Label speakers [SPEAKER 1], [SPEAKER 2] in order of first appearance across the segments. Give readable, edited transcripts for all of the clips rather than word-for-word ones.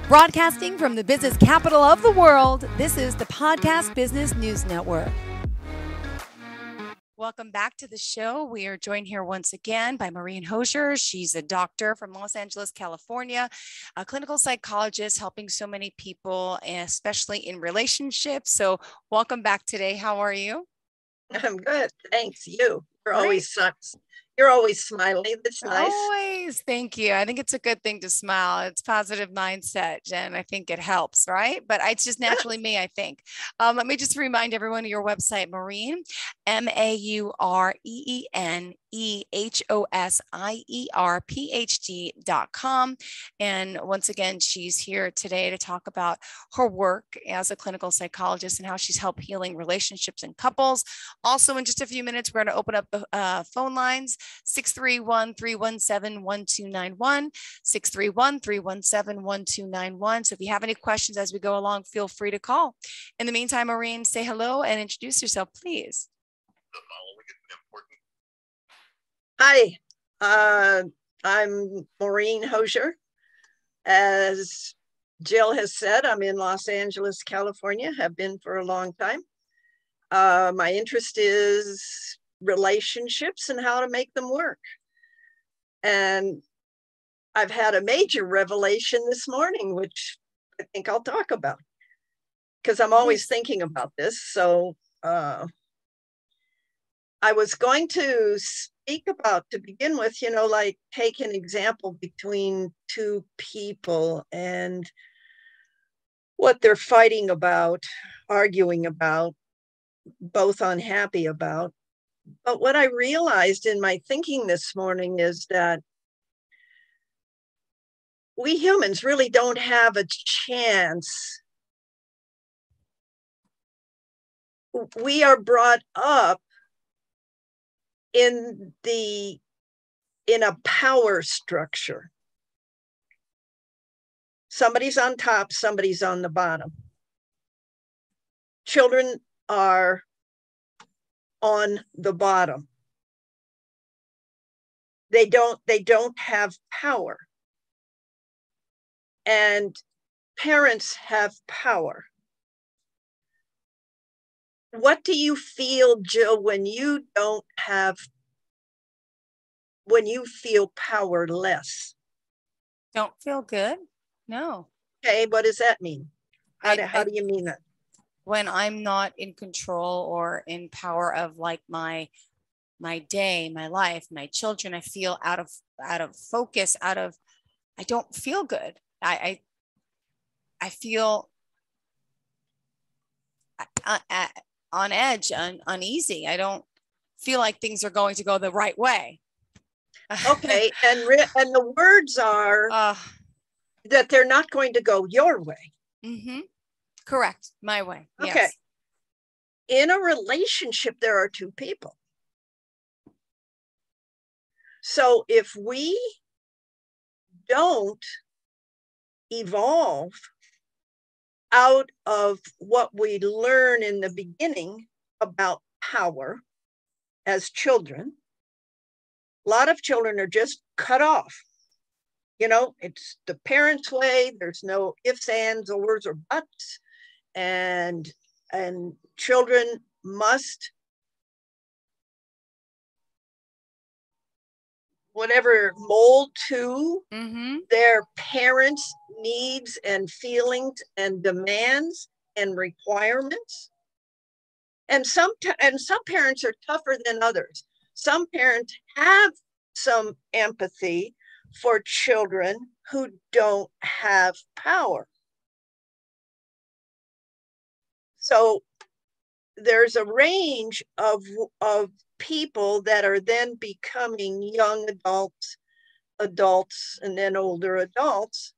[SPEAKER 1] Broadcasting from the business capital of the world, this is the Podcast Business News Network. Welcome back to the show. We are joined here once again by Maureen Hosier. She's a doctor from Los Angeles, California, a clinical psychologist helping so many people, especially in relationships. So welcome back today. How are you?
[SPEAKER 2] I'm good. Thanks. You're always smiling. That's nice.
[SPEAKER 1] Always. Thank you. I think it's a good thing to smile. It's positive mindset, and I think it helps, right? But it's just naturally me, I think. Let me just remind everyone of your website, Maureen, MaureenEhosierPhD.com. And once again, she's here today to talk about her work as a clinical psychologist and how she's helped healing relationships and couples. Also, in just a few minutes, we're going to open up the phone lines. 631-317-1291, 631-317-1291. So if you have any questions as we go along, feel free to call. In the meantime, Maureen, say hello and introduce yourself, please.
[SPEAKER 3] The following is important.
[SPEAKER 2] Hi, I'm Maureen Hosier. As Jill has said, I'm in Los Angeles, California, have been for a long time. My interest is relationships and how to make them work. And I've had a major revelation this morning, which I think I'll talk about because I'm always thinking about this. So I was going to speak about, to begin with, like take an example between two people and what they're fighting about, arguing about, both unhappy about. But what I realized in my thinking this morning is that we humans really don't have a chance. We are brought up in a power structure. Somebody's on top, somebody's on the bottom. Children are on the bottom. They don't have power. And parents have power. What do you feel, Jill, when you feel powerless?
[SPEAKER 1] Don't feel good? No.
[SPEAKER 2] Okay, what does that mean? How do you mean that?
[SPEAKER 1] When I'm not in control or in power of like my day, my life, my children, I feel out of focus, I don't feel good. I feel on edge, uneasy. I don't feel like things are going to go the right way.
[SPEAKER 2] Okay, and the words are that they're not going to go your way.
[SPEAKER 1] Mm-hmm. Correct. My way.
[SPEAKER 2] Okay.
[SPEAKER 1] Yes.
[SPEAKER 2] In a relationship, there are two people. So if we don't evolve out of what we learn in the beginning about power as children, a lot of children are just cut off. It's the parents' way. There's no ifs, ands, ors, or buts. And children must, mold to their parents' needs and feelings and demands and requirements. And some parents are tougher than others. Some parents have some empathy for children who don't have power. So there's a range of people that are then becoming young adults, and then older adults,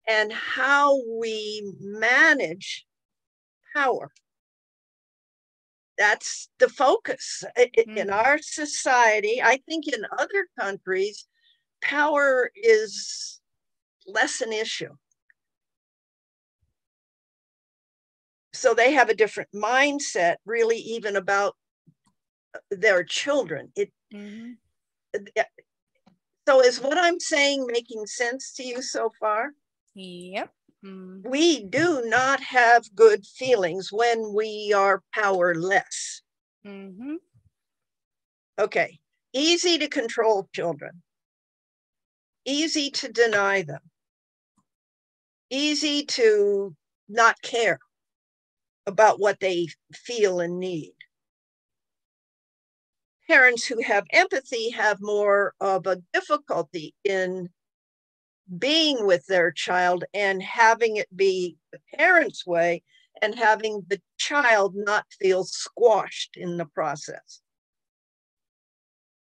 [SPEAKER 2] and how we manage power. That's the focus. In our society, I think in other countries, power is less an issue. So they have a different mindset, really, even about their children. So is what I'm saying making sense to you so far?
[SPEAKER 1] Yep. Mm-hmm.
[SPEAKER 2] We do not have good feelings when we are powerless.
[SPEAKER 1] Mm-hmm.
[SPEAKER 2] Okay, easy to control children, easy to deny them, easy to not care about what they feel and need. Parents who have empathy have more of a difficulty in being with their child and having it be the parent's way and having the child not feel squashed in the process.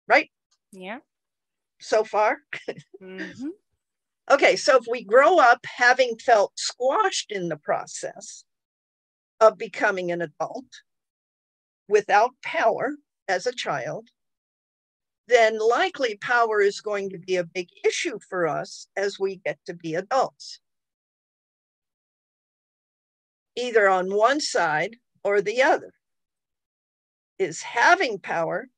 [SPEAKER 2] Right?
[SPEAKER 1] Yeah.
[SPEAKER 2] So far?
[SPEAKER 1] Mm-hmm.
[SPEAKER 2] Okay, so if we grow up having felt squashed in the process of becoming an adult without power as a child, then likely power is going to be a big issue for us as we get to be adults, either on one side or the other. Is having power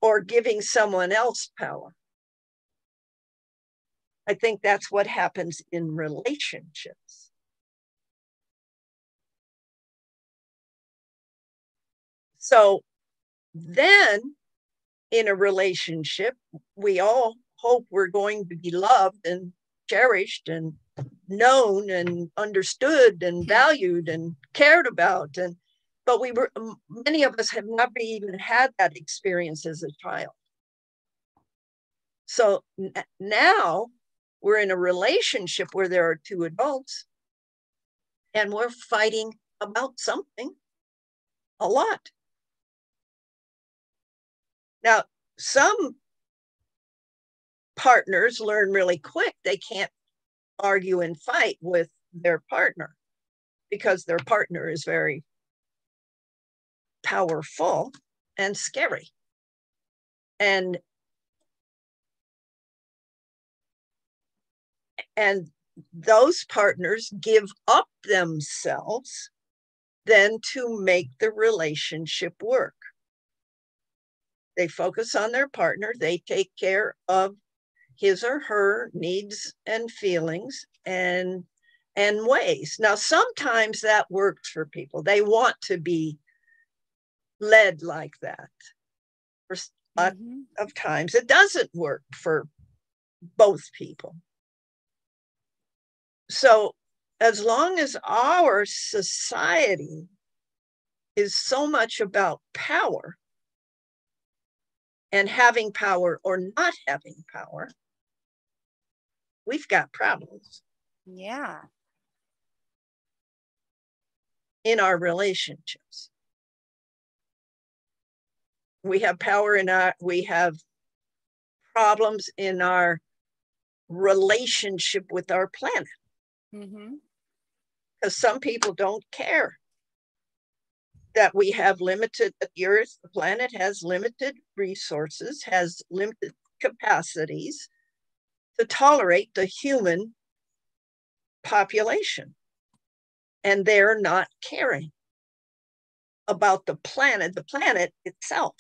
[SPEAKER 2] or giving someone else power? I think that's what happens in relationships. So then in a relationship, we all hope we're going to be loved and cherished and known and understood and valued and cared about. But many of us have never even had that experience as a child. So now we're in a relationship where there are two adults and we're fighting about something a lot. Now, some partners learn really quick they can't argue and fight with their partner because their partner is very powerful and scary. And those partners give up themselves then to make the relationship work. They focus on their partner. They take care of his or her needs and feelings and ways. Now, sometimes that works for people. They want to be led like that. For a lot of times, it doesn't work for both people. So, as long as our society is so much about power and having power or not having power, we've got problems.
[SPEAKER 1] Yeah.
[SPEAKER 2] In our relationships. We have power we have problems in our relationship with our planet. Because some people don't care that we have the Earth, the planet has limited resources, has limited capacities to tolerate the human population. And they're not caring about the planet itself.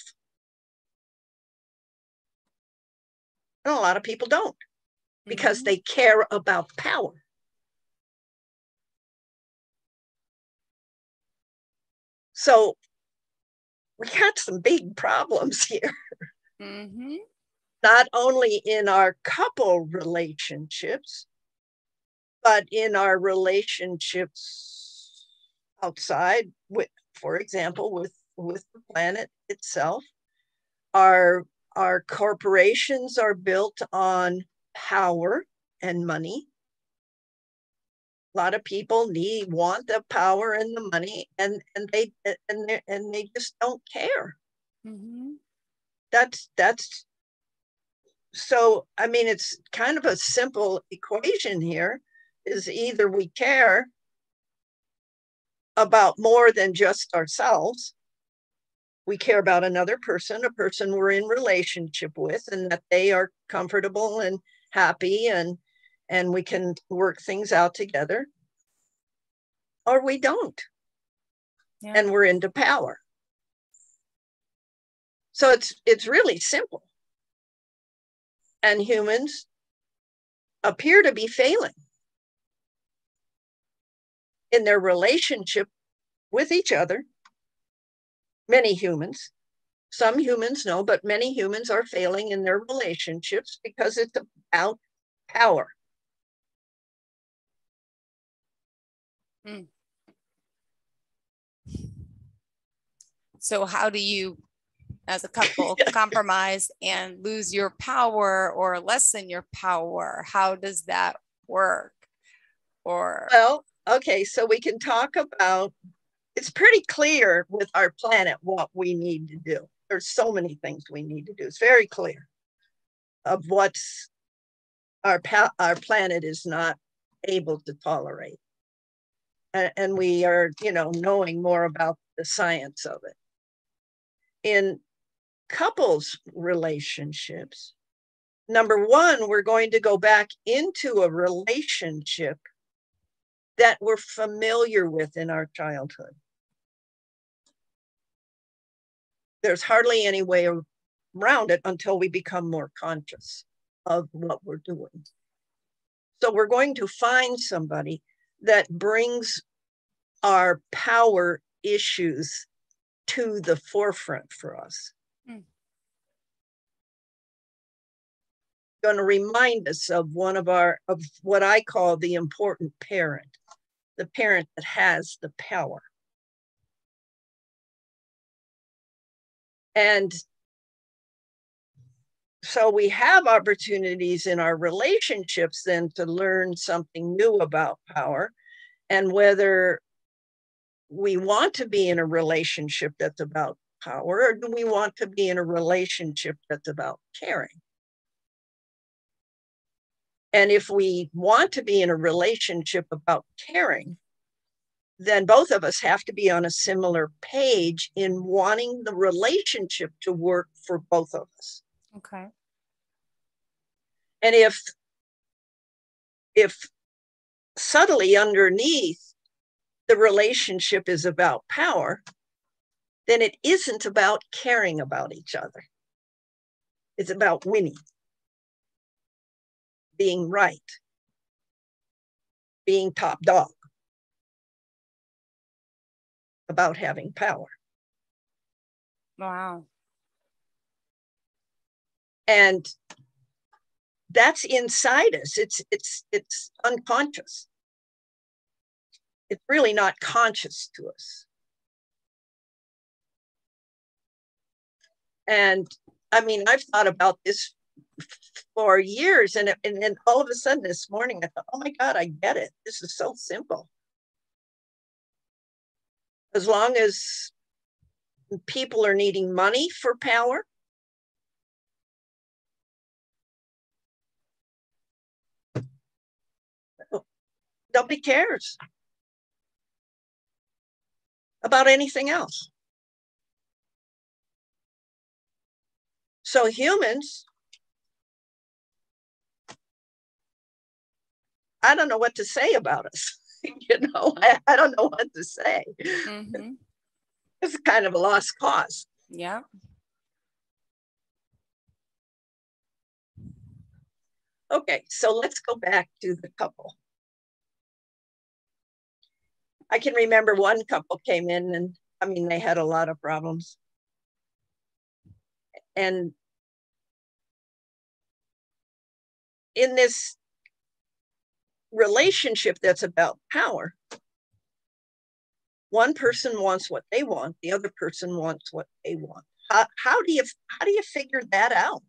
[SPEAKER 2] And a lot of people don't because they care about power. So we got some big problems here. Not only in our couple relationships, but in our relationships outside, for example, with the planet itself. Our corporations are built on power and money. A lot of people want the power and the money, and they just don't care. That's so. I mean, it's kind of a simple equation here. Is either we care about more than just ourselves. We care about another person, a person we're in relationship with, and that they are comfortable and happy, and we can work things out together, or we don't. Yeah. And we're into power. So it's really simple. And humans appear to be failing in their relationship with each other. Many humans, some humans no, but many humans are failing in their relationships because it's about power.
[SPEAKER 1] So how do you, as a couple, compromise and lose your power or lessen your power? How does that work? Or
[SPEAKER 2] well, okay, so we can talk about, it's pretty clear with our planet what we need to do. There's so many things we need to do. It's very clear of what's our planet is not able to tolerate. And we are, knowing more about the science of it. In couples relationships, number one, we're going to go back into a relationship that we're familiar with in our childhood. There's hardly any way around it until we become more conscious of what we're doing. So we're going to find somebody that brings our power issues to the forefront for us. Going to remind us of of what I call the important parent, the parent that has the power. And so we have opportunities in our relationships then to learn something new about power, and whether we want to be in a relationship that's about power, or do we want to be in a relationship that's about caring? And if we want to be in a relationship about caring, then both of us have to be on a similar page in wanting the relationship to work for both of us.
[SPEAKER 1] Okay.
[SPEAKER 2] And if subtly underneath the relationship is about power, then it isn't about caring about each other. It's about winning, being right, being top dog, about having power.
[SPEAKER 1] Wow.
[SPEAKER 2] And that's inside us. It's unconscious. It's really not conscious to us. And I mean, I've thought about this for years, and then all of a sudden this morning I thought, oh my God, I get it. This is so simple. As long as people are needing money for power, nobody cares about anything else. So humans, I don't know what to say about us. I don't know what to say. Mm-hmm. It's kind of a lost cause.
[SPEAKER 1] Yeah.
[SPEAKER 2] Okay, so let's go back to the couple. I can remember one couple came in, and I mean, they had a lot of problems. And in this relationship that's about power, one person wants what they want, the other person wants what they want. How do you figure that out?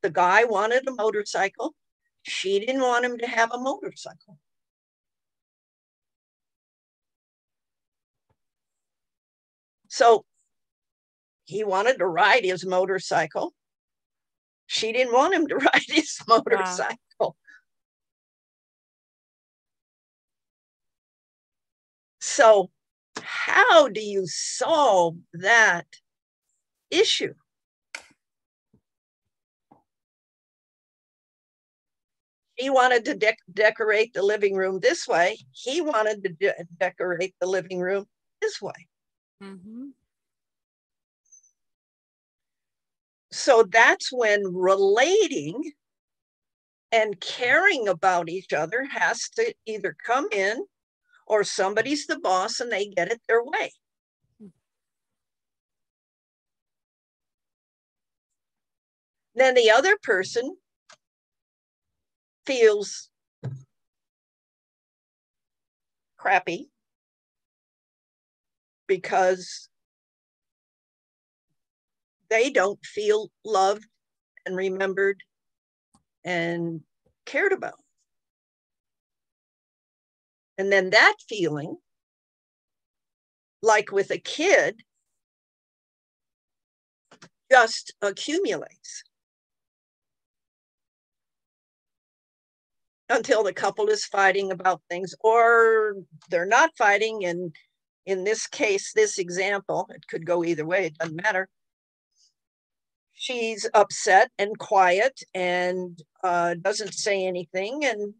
[SPEAKER 2] The guy wanted a motorcycle. She didn't want him to have a motorcycle. So he wanted to ride his motorcycle. She didn't want him to ride his motorcycle. Wow. So how do you solve that issue? He wanted to decorate the living room this way. He wanted to decorate the living room this way. Mm-hmm. So that's when relating And caring about each other has to either come in, or somebody's the boss and they get it their way. Then the other person feels crappy because they don't feel loved and remembered and cared about. And then that feeling, like with a kid, just accumulates until the couple is fighting about things, or they're not fighting. And in this case, this example, it could go either way, it doesn't matter. She's upset and quiet and doesn't say anything and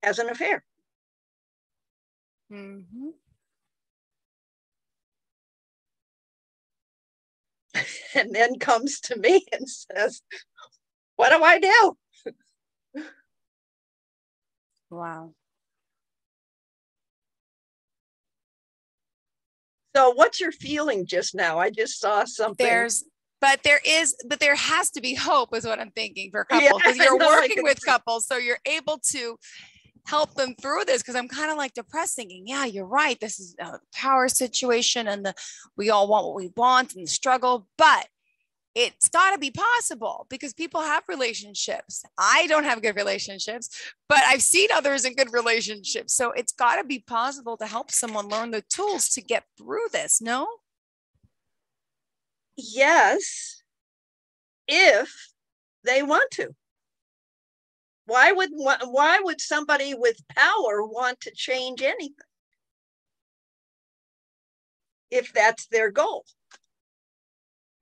[SPEAKER 2] has an affair.
[SPEAKER 1] Mm-hmm.
[SPEAKER 2] And then comes to me and says, what do I do?
[SPEAKER 1] Wow.
[SPEAKER 2] So what's your feeling just now? I just saw something.
[SPEAKER 1] But there has to be hope, is what I'm thinking, for couples, because you're working with couples, so you're able to help them through this. Because I'm kind of like depressed, thinking, yeah, you're right, this is a power situation, and we all want what we want and the struggle, but it's got to be possible, because people have relationships. I don't have good relationships, but I've seen others in good relationships. So it's got to be possible to help someone learn the tools to get through this, no?
[SPEAKER 2] Yes, if they want to. Why would somebody with power want to change anything if that's their goal?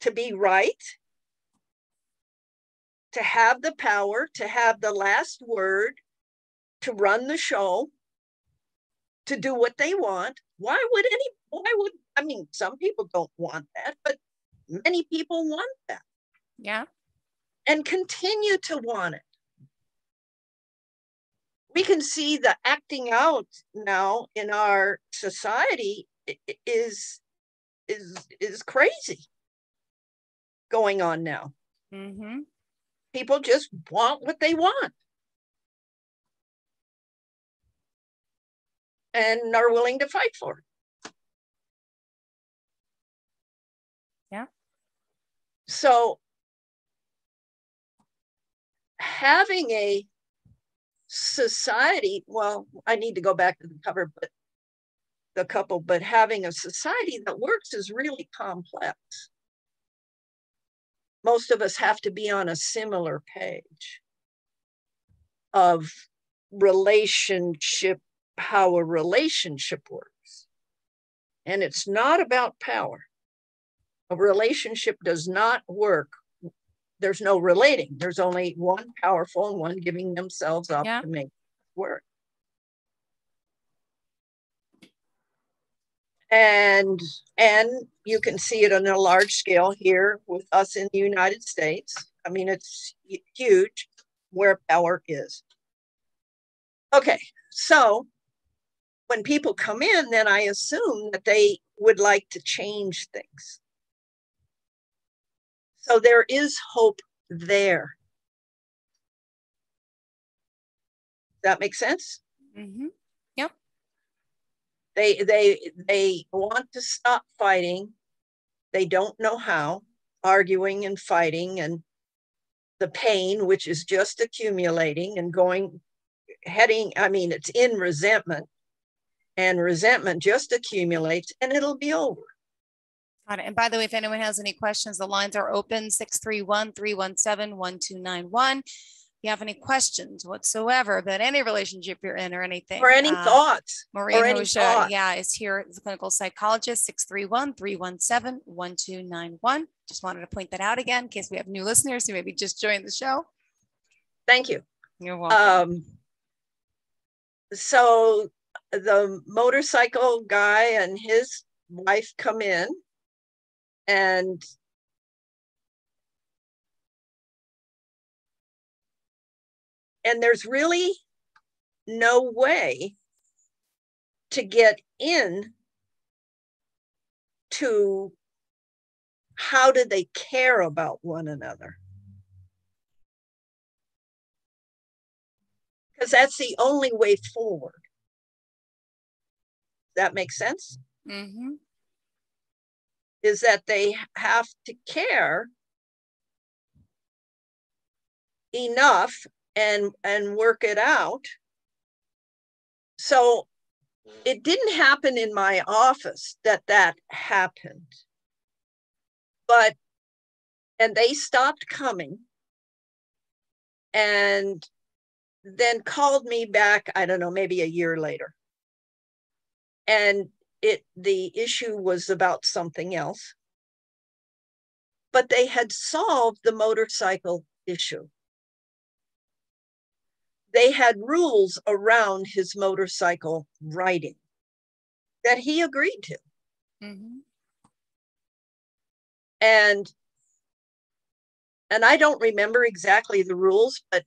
[SPEAKER 2] To be right, to have the power, to have the last word, to run the show, to do what they want. I mean, some people don't want that, but many people want that.
[SPEAKER 1] Yeah.
[SPEAKER 2] And continue to want it. We can see the acting out now in our society is crazy going on now.
[SPEAKER 1] Mm-hmm.
[SPEAKER 2] People just want what they want and are willing to fight for it.
[SPEAKER 1] Yeah.
[SPEAKER 2] So having a society, well, I need to go back to the couple, but having a society that works is really complex. Most of us have to be on a similar page of relationship, how a relationship works. And it's not about power. A relationship does not work. There's no relating. There's only one powerful and one giving themselves up to make it work. And you can see it on a large scale here with us in the United States. I mean, it's huge where power is. Okay, so when people come in, then I assume that they would like to change things. So there is hope there. Does that make sense?
[SPEAKER 1] Mm-hmm. Yep.
[SPEAKER 2] They want to stop fighting. They don't know how, arguing and fighting, and the pain, which is just accumulating and it's in resentment, and resentment just accumulates and it'll be over.
[SPEAKER 1] Got it. And by the way, if anyone has any questions, the lines are open, 631-317-1291. If you have any questions whatsoever about any relationship you're in or anything.
[SPEAKER 2] Or any thoughts.
[SPEAKER 1] Maureen Hosier, is here as a clinical psychologist, 631-317-1291. Just wanted to point that out again in case we have new listeners who maybe just joined the show.
[SPEAKER 2] Thank you.
[SPEAKER 1] You're welcome.
[SPEAKER 2] So the motorcycle guy and his wife come in, and And there's really no way to get in to how do they care about one another. Because that's the only way forward. That makes sense?
[SPEAKER 1] Mm-hmm.
[SPEAKER 2] Is that they have to care enough and work it out. So it didn't happen in my office that happened. And they stopped coming and then called me back, I don't know, maybe a year later. And the issue was about something else. But they had solved the motorcycle issue. They had rules around his motorcycle riding that he agreed to.
[SPEAKER 1] Mm-hmm.
[SPEAKER 2] And I don't remember exactly the rules, but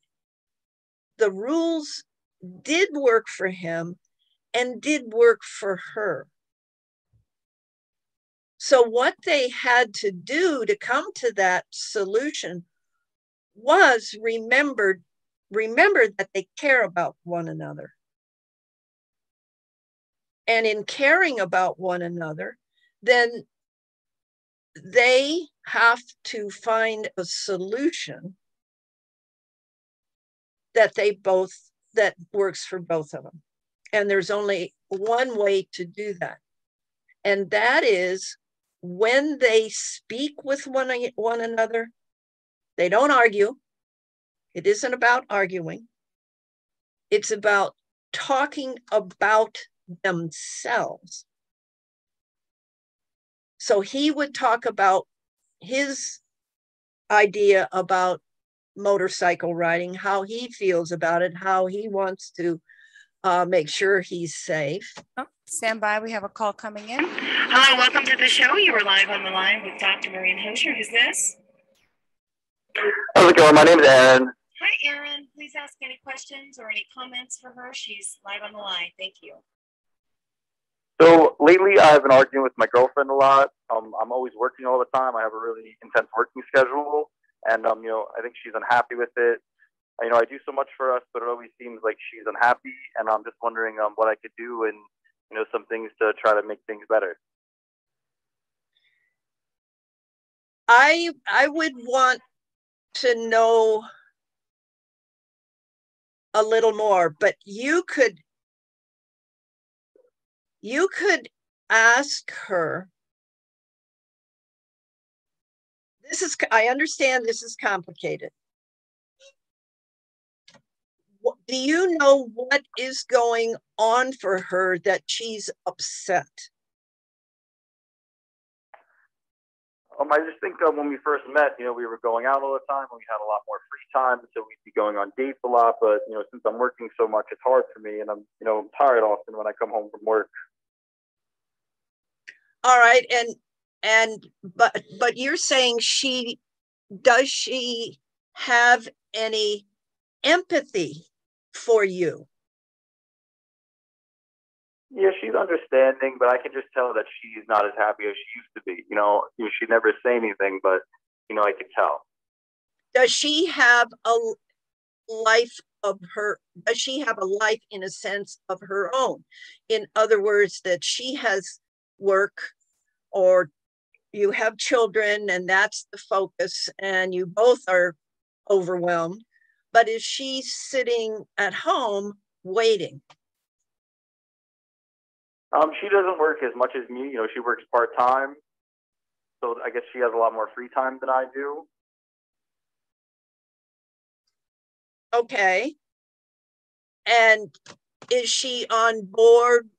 [SPEAKER 2] the rules did work for him and did work for her. So what they had to do to come to that solution was remember that they care about one another. And in caring about one another, then they have to find a solution that works for both of them. And there's only one way to do that. And that is when they speak with one another, they don't argue. It isn't about arguing. It's about talking about themselves. So he would talk about his idea about motorcycle riding, how he feels about it, how he wants to make sure he's safe.
[SPEAKER 1] Oh, stand by. We have a call coming in. Hello, welcome to the show. You are live on the line with Dr. Maureen Hosier. Who's this?
[SPEAKER 3] How's it going? My name is Aaron.
[SPEAKER 1] Hi, Aaron. Please ask any questions or any comments for her. She's live on the line. Thank you.
[SPEAKER 3] So lately, I've been arguing with my girlfriend a lot. I'm always working all the time. I have a really intense working schedule, and I think she's unhappy with it. I do so much for us, but it always seems like she's unhappy, and I'm just wondering what I could do and some things to try to make things better.
[SPEAKER 2] I would want to know a little more, but you could ask her. I understand this is complicated. Do you know what is going on for her that she's upset?
[SPEAKER 3] I just think when we first met, we were going out all the time and we had a lot more free time. So we'd be going on dates a lot. But, since I'm working so much, it's hard for me. And I'm tired often when I come home from work.
[SPEAKER 2] All right. But you're saying does she have any empathy for you?
[SPEAKER 3] Yeah, she's understanding, but I can just tell that she's not as happy as she used to be. She'd never say anything, but, I could tell.
[SPEAKER 2] Does she have a life of her? Does she have a life in a sense of her own? In other words, that she has work, or you have children and that's the focus and you both are overwhelmed, but is she sitting at home waiting?
[SPEAKER 3] She doesn't work as much as me. She works part-time. So I guess she has a lot more free time than I do.
[SPEAKER 2] Okay. And is she on board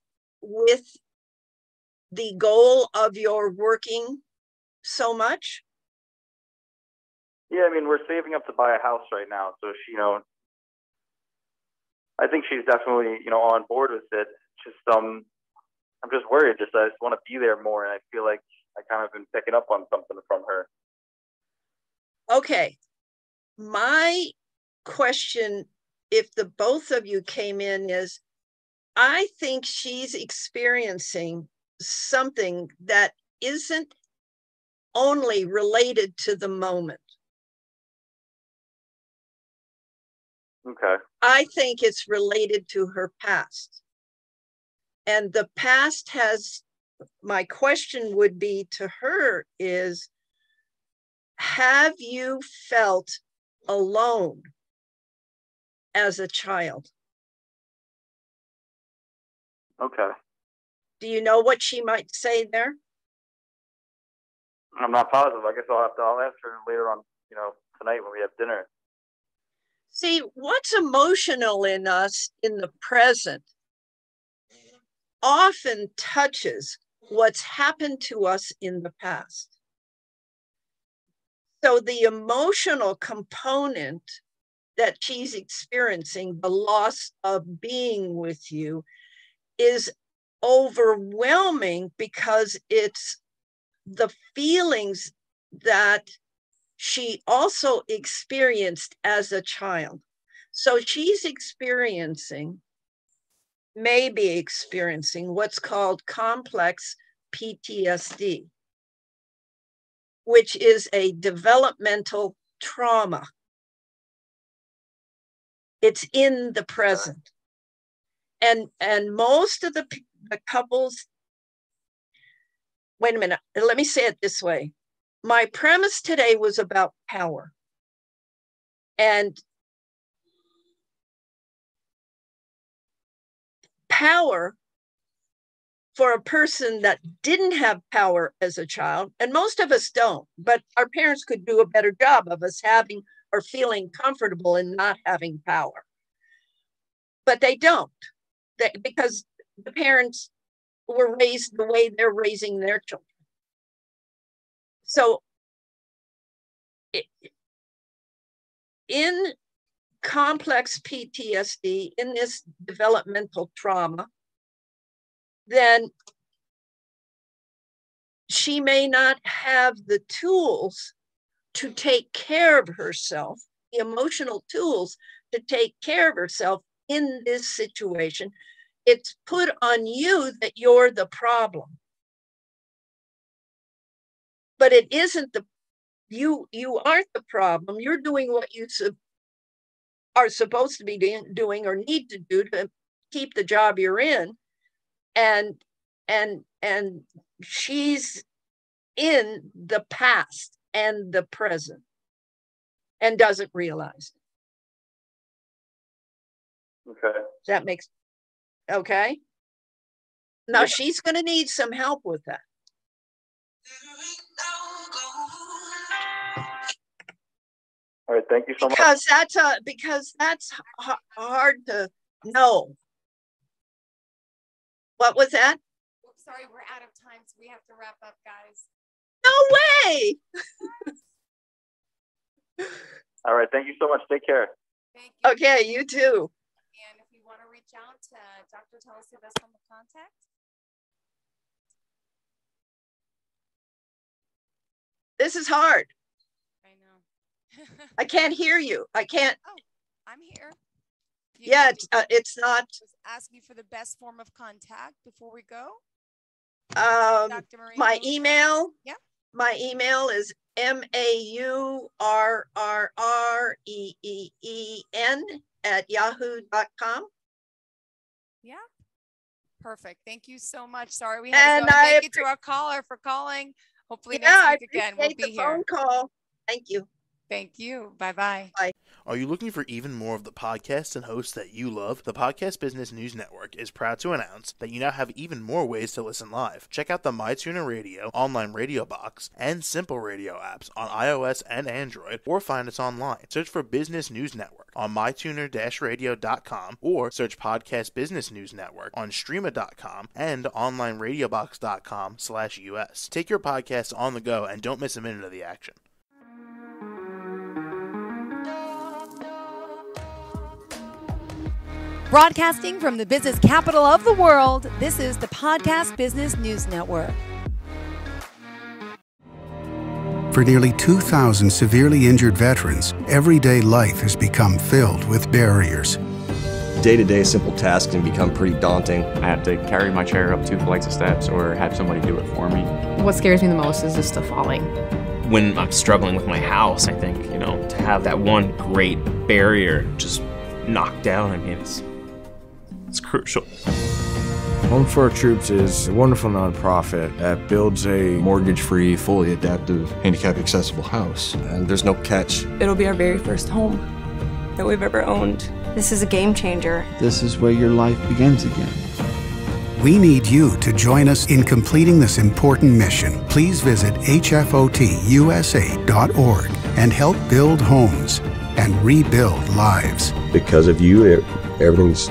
[SPEAKER 2] with the goal of your working so much?
[SPEAKER 3] Yeah, we're saving up to buy a house right now. So she, I think she's definitely, on board with it. Just, I'm just worried. I just want to be there more. And I feel like I kind of been picking up on something from her.
[SPEAKER 2] Okay. My question if the both of you came in, is I think she's experiencing something that isn't only related to the moment.
[SPEAKER 3] Okay.
[SPEAKER 2] I think it's related to her past. And the past has, my question would be to her is, have you felt alone as a child?
[SPEAKER 3] Okay.
[SPEAKER 2] Do you know what she might say there?
[SPEAKER 3] I'm not positive. I guess I'll ask her later on, tonight when we have dinner.
[SPEAKER 2] See, what's emotional in us in the present often touches what's happened to us in the past. So the emotional component that she's experiencing, the loss of being with you, is overwhelming because it's the feelings that she also experienced as a child. So she's maybe experiencing what's called complex PTSD, which is a developmental trauma. It's in the present. And most of the couples, wait a minute, let me say it this way. My premise today was about power. And power for a person that didn't have power as a child, and most of us don't, but our parents could do a better job of us having or feeling comfortable in not having power. But they don't, because the parents were raised the way they're raising their children. So in complex PTSD, in this developmental trauma, then she may not have the tools to take care of herself, the emotional tools to take care of herself in this situation. It's put on you that you're the problem. But it isn't you aren't the problem. You're doing what you are supposed to be doing or need to do to keep the job you're in. And she's in the past and the present and doesn't realize it.
[SPEAKER 3] Okay.
[SPEAKER 2] That makes, okay? Now
[SPEAKER 3] Yeah.
[SPEAKER 2] she's going to need some help with that.
[SPEAKER 3] All right. Thank you so much.
[SPEAKER 2] Because that's hard to know. What was that?
[SPEAKER 1] Sorry, we're out of time, so we have to wrap up, guys.
[SPEAKER 2] No way.
[SPEAKER 3] All right. Thank you so much. Take care.
[SPEAKER 1] Thank you.
[SPEAKER 2] Okay, you too.
[SPEAKER 1] And if you want to reach out to Dr. Tell us the best form of contact.
[SPEAKER 2] This is hard.
[SPEAKER 1] I know.
[SPEAKER 2] I can't hear you. I can't.
[SPEAKER 1] Oh, I'm here.
[SPEAKER 2] Yeah, it's not.
[SPEAKER 1] Just ask you for the best form of contact before we go.
[SPEAKER 2] Dr.
[SPEAKER 1] Maureen,
[SPEAKER 2] my email.
[SPEAKER 1] Yeah.
[SPEAKER 2] My email is maurreen@yahoo.com.
[SPEAKER 1] Yeah. Perfect. Thank you so much. Sorry we had to go. Thank you to our caller for calling. Hopefully next week again we'll be here.
[SPEAKER 2] Phone call. Thank you.
[SPEAKER 1] Thank you. Bye-bye.
[SPEAKER 2] Bye.
[SPEAKER 4] Are you looking for even more of the podcasts and hosts that you love? The Podcast Business News Network is proud to announce that you now have even more ways to listen live. Check out the MyTuner Radio, online radio box, and Simple Radio apps on iOS and Android, or find us online. Search for Business News Network on mytuner-radio.com, or search Podcast Business News Network on streama.com and onlineradiobox.com/US. Take your podcast on the go and don't miss a minute of the action.
[SPEAKER 5] Broadcasting from the business capital of the world, this is the Podcast Business News Network.
[SPEAKER 6] For nearly 2,000 severely injured veterans, everyday life has become filled with barriers.
[SPEAKER 7] Day-to-day simple tasks can become pretty daunting.
[SPEAKER 8] I have to carry my chair up 2 flights of steps or have somebody do it for me.
[SPEAKER 9] What scares me the most is just the falling.
[SPEAKER 10] When I'm struggling with my house, I think, to have that one great barrier just knocked down, it's crucial.
[SPEAKER 11] Home for Our Troops is a wonderful nonprofit that builds a
[SPEAKER 12] mortgage-free, fully adaptive, handicap-accessible house.
[SPEAKER 7] And there's no catch.
[SPEAKER 13] It'll be our very first home that we've ever owned.
[SPEAKER 14] This is a game changer.
[SPEAKER 15] This is where your life begins again.
[SPEAKER 6] We need you to join us in completing this important mission. Please visit hfotusa.org and help build homes and rebuild lives.
[SPEAKER 7] Because of you, everything's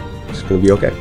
[SPEAKER 7] going to be okay.